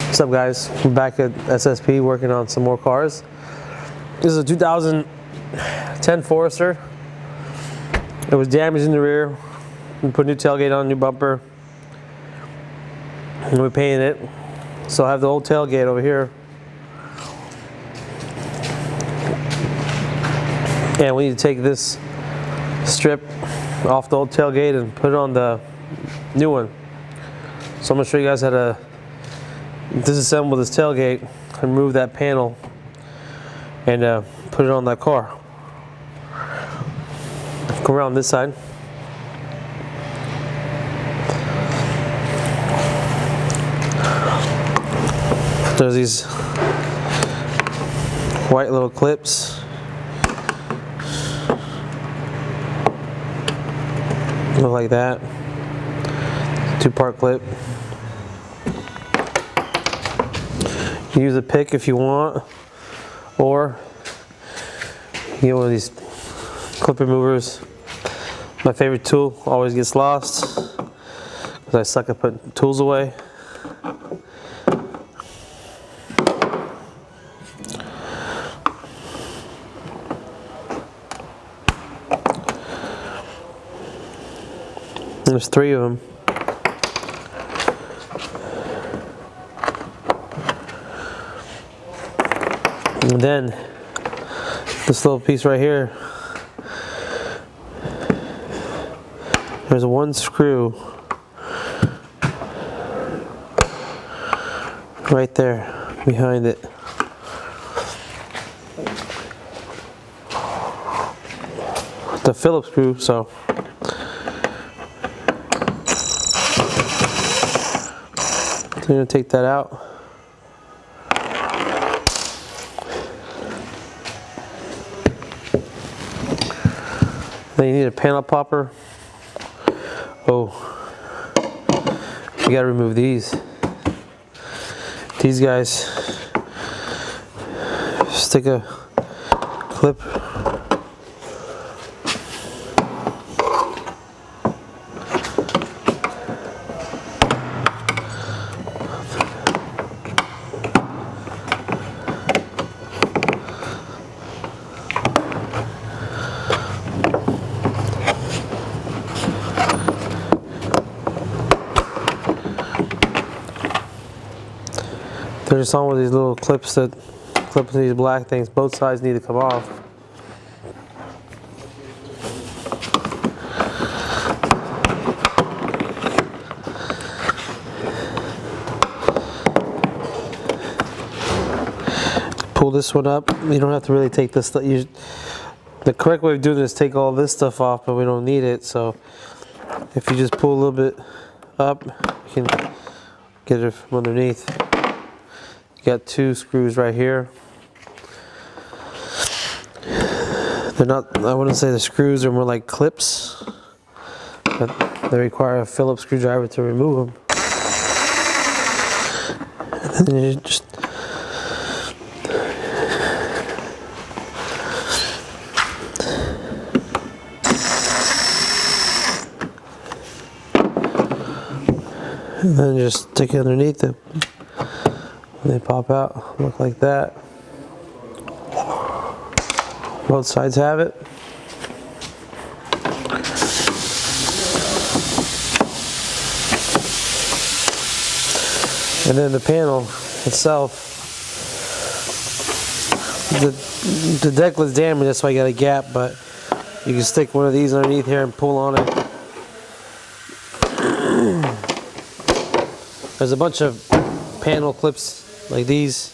What's up, guys? I'm back at SSP working on some more cars. This is a 2010 Forester. It was damaged in the rear. We put a new tailgate on, new bumper, and we painted it. So I have the old tailgate over here. And we need to take this strip off the old tailgate and put it on the new one. So I'm going to show you guys how to disassemble this tailgate and remove that panel and put it on that car. Go around this side. There's these white little clips. Look like that. Two-part clip. You use a pick if you want, or you get one of these clip removers. My favorite tool always gets lost because I suck at putting tools away. There's 3 of them. And then this little piece right here, there's one screw right there behind it. The Phillips screw, so I'm going to take that out. Then you need a panel popper. Oh, you got to remove these. These guys stick a clip. They're just on with these little clips that clip to these black things. Both sides need to come off. Pull this one up. You don't have to really take this. The correct way of doing this is take all this stuff off, but we don't need it. So if you just pull a little bit up, you can get it from underneath. Got 2 screws right here. They're not, I wouldn't say the screws are more like clips, but they require a Phillips screwdriver to remove them. And then you just stick it underneath it. They pop out, look like that. Both sides have it. And then the panel itself, the deck was damaged, that's why I got a gap, but you can stick one of these underneath here and pull on it. There's a bunch of panel clips like these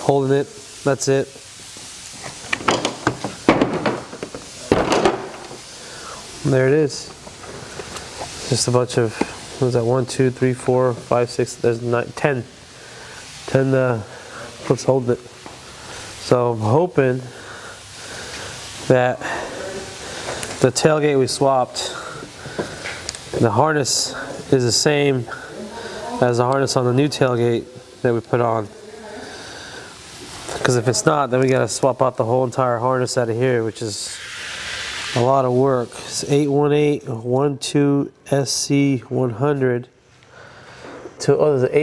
holding it. That's it. And there it is. Just a bunch of, what is that, 1, 2, 3, 4, 5, 6, there's 10 clips holding it. So I'm hoping that the tailgate we swapped, the harness is the same as the harness on the new tailgate that we put on. Because if it's not, then we got to swap out the whole entire harness out of here, which is a lot of work. It's 818-12-SC100 to, oh, there's an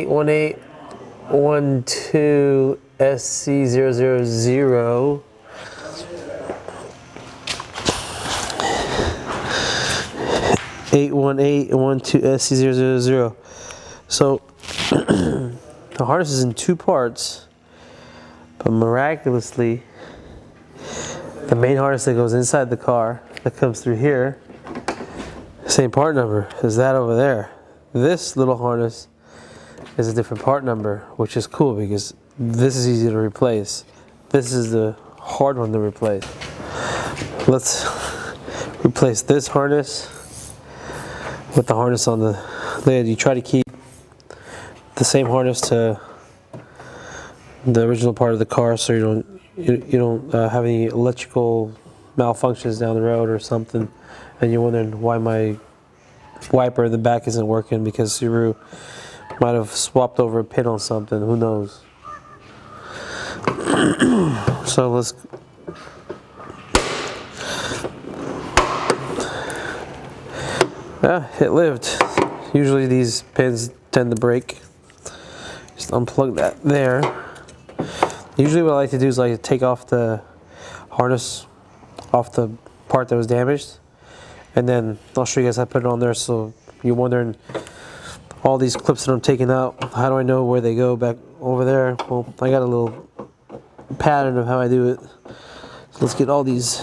812 SC000. 81812 SC000. So the harness is in two parts, but miraculously, the main harness that goes inside the car that comes through here, same part number as that over there. This little harness is a different part number, which is cool because this is easy to replace. This is the hard one to replace. Let's replace this harness with the harness on the lid. You try to keep the same harness to the original part of the car, so you don't have any electrical malfunctions down the road or something, and you're wondering why my wiper in the back isn't working, because Subaru might have swapped over a pin on something. Who knows? So let's. Yeah, it lived. Usually these pins tend to break. Just unplug that there. Usually what I like to do is like take off the harness off the part that was damaged, and then I'll show you guys how to put it on there. So you're wondering, all these clips that I'm taking out, how do I know where they go back over there? Well, I got a little pattern of how I do it. So let's get all these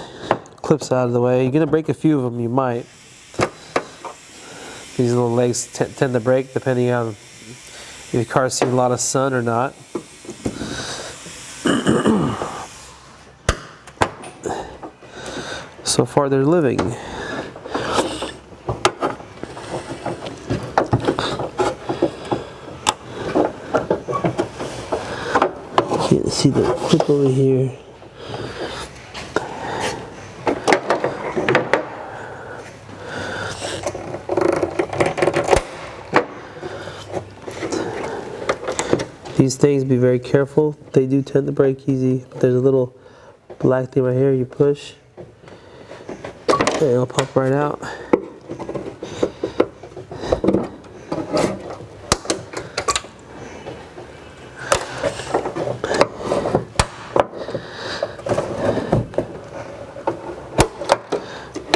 clips out of the way. You're gonna break a few of them, you might. These little legs tend to break depending on if your car's seen a lot of sun or not. So far they're living. Can't see the clip over here. These things, be very careful. They do tend to break easy. There's a little black thing right here. You push, and it'll pop right out.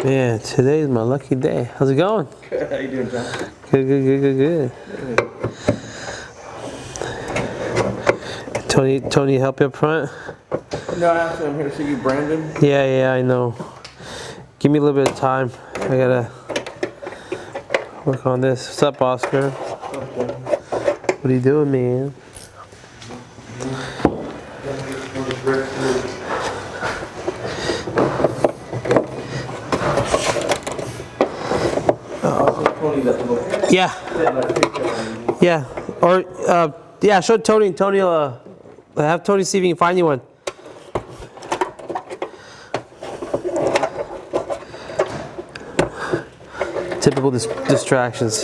Man, today's my lucky day. How's it going? Good. How you doing, John? Good. Tony, help you up front? No, actually, I'm here to see you, Brandon. Yeah, I know. Give me a little bit of time. I gotta work on this. What's up, Oscar? Okay. What are you doing, man? Yeah. Or yeah, show Tony. Tony will have Tony see if he can find you one. Typical distractions.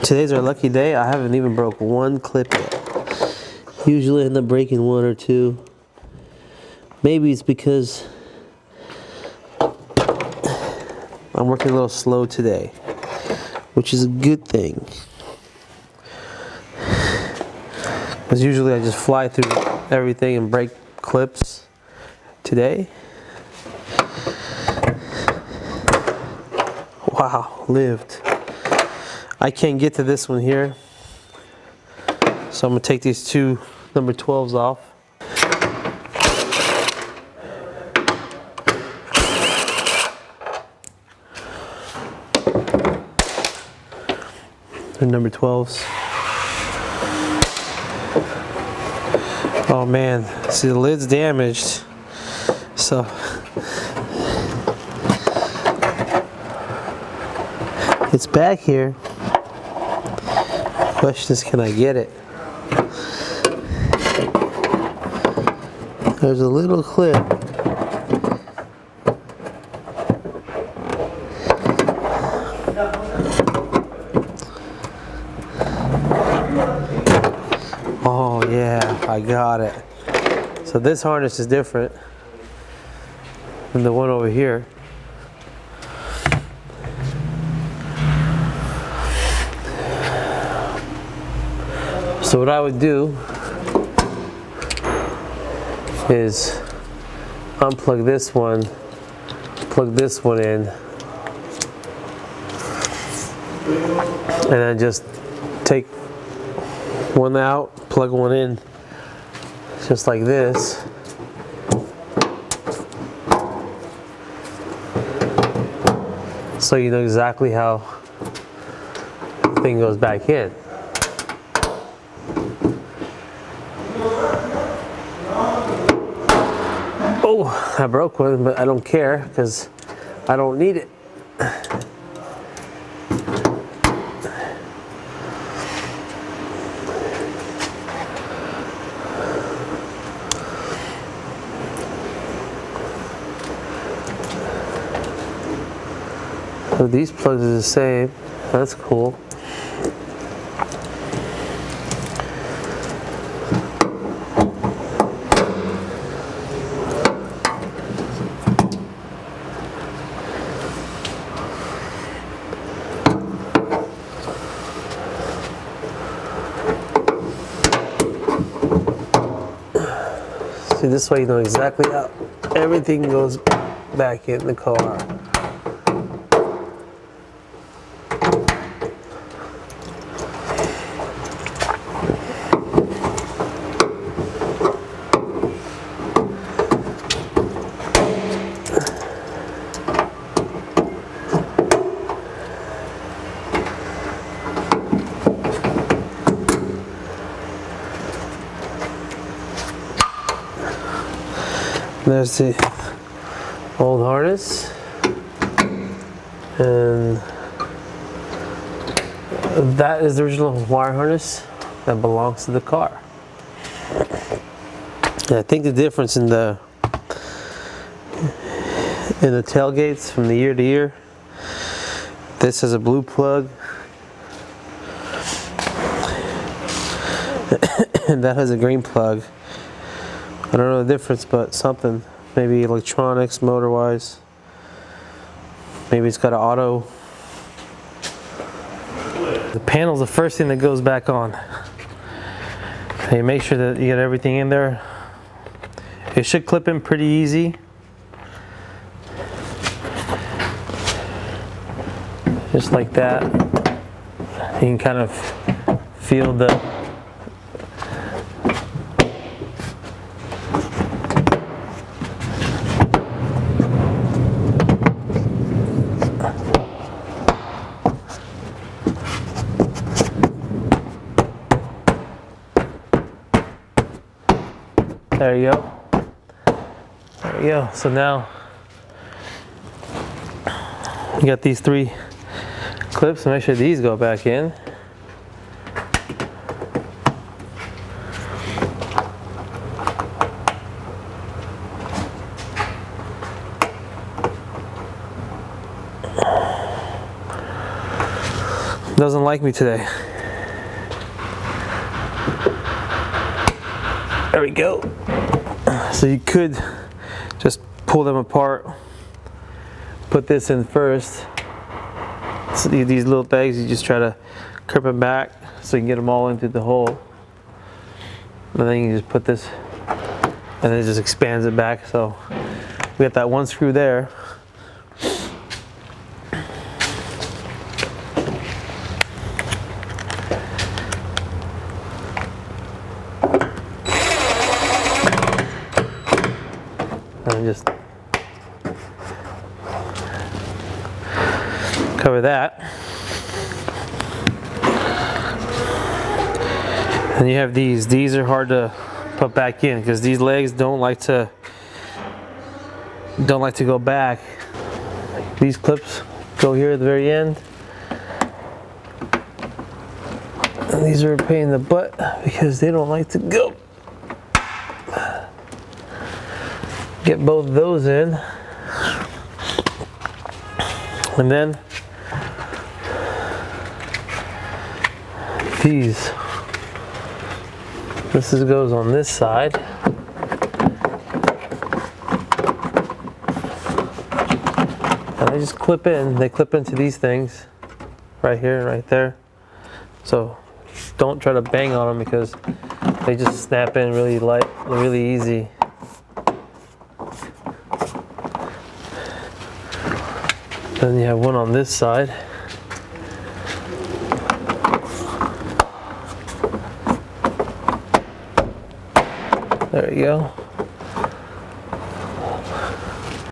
Today's our lucky day. I haven't even broke one clip yet. Usually I end up breaking one or two. Maybe it's because I'm working a little slow today, which is a good thing. Because usually I just fly through everything and break clips. Today, wow, lived. I can't get to this one here, so I'm gonna take these two number 12s off. They're number 12s. Oh man, see the lid's damaged, so it's back here. Question is, can I get it? There's a little clip. Oh yeah, I got it. So this harness is different than the one over here. So what I would do is unplug this one, plug this one in, and then just take one out, plug one in, just like this. So you know exactly how the thing goes back in. Oh, I broke one, but I don't care because I don't need it. So these plugs are the same. That's cool. See, this way you know exactly how everything goes back in the car. There's the old harness, and that is the original wire harness that belongs to the car. And I think the difference in the tailgates from the year to year, this has a blue plug and that has a green plug. I don't know the difference, but something. Maybe electronics, motor-wise. Maybe it's got an auto. The panel's the first thing that goes back on. Okay, make sure that you get everything in there. It should clip in pretty easy. Just like that. You can kind of feel the There you go. There you go. So now you got these three clips, so make sure these go back in. Doesn't like me today. There we go. So you could just pull them apart, put this in first. So these little bags, you just try to curve them back so you can get them all into the hole. And then you just put this, and it just expands it back. So we got that one screw there. And just cover that. And you have these. These are hard to put back in because these legs don't like to go back. These clips go here at the very end. And these are a pain in the butt because they don't like to go. Get both of those in, and then these. This goes on this side, and they just clip in. They clip into these things, right here and right there. So don't try to bang on them because they just snap in really light, really easy. Then you have one on this side. There you go.